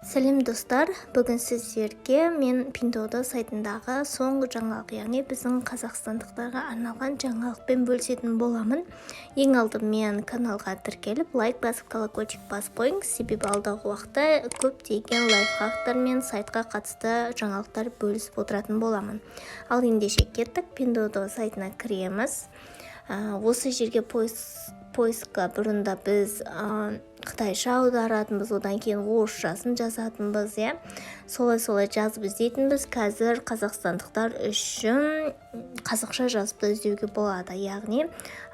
Сәлем достар, бүгін сіздерге мен Pinduoduo сайтындағы соңғы жаңалық, яғни біздің қазақстандықтарға арналған жаңалықпен бөлісетін боламын. Ең алдымен каналға тіркеліп, лайк басып, колокольчик басып қойыңыз, себебі алдағы уақытта көптеген лайфхактар мен сайтқа қатысты жаңалықтар бөлісіп отыратын боламын. Ал ендеше кеттік, Pinduoduo сайтына кіреміз. Осы жерге поискқа бұрында біз қытайша аударатынбыз, одан кейін орысшасын жазатынбыз, солай жазып іздейтінбіз. Қазір қазақстандықтар үшін қазақша жазып іздеуге болады, яғни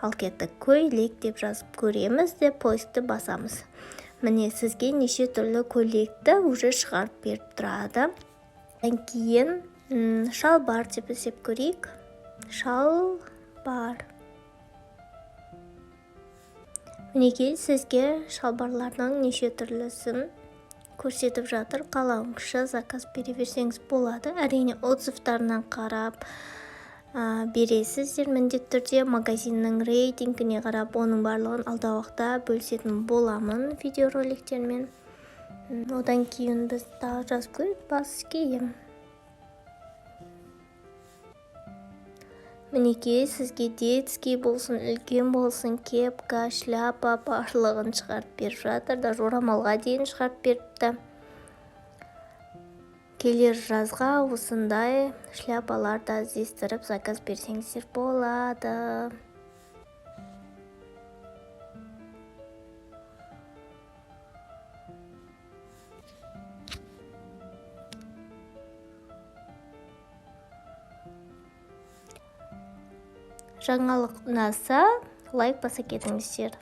ал кеттік көйлек деп жазып көреміз де поискті басамыз. Міне сізге неше түрлі көйлекті уже шығарып беріп тұрады. Одан кейін шалбар деп іздеп көрейік. Шалбар. Мінекей сізге шалбарлардың неше түрлісін көрсетіп жатыр. Қалауыңызша заказ бере берсеңіз болады. Әрине отзывтарынан қарап бересіздер міндетті түрде, магазиннің рейтингіне қарап, оның барлығын алдағы уақытта бөлісетін боламын видеороликтермен. Одан кейін біз тағы жазып көрейік, бас киім. Мінекей сізге детский болсын, үлкен болсын, кепка, шляпа барлығын шығарып беріп жатыр. Даже орамалға дейін шығарып беріпті. Келер жазға осындай шляпаларды іздестіріп заказ берсеңіздер болады. Жаңалық ұнаса, лайк баса кетіңіздер.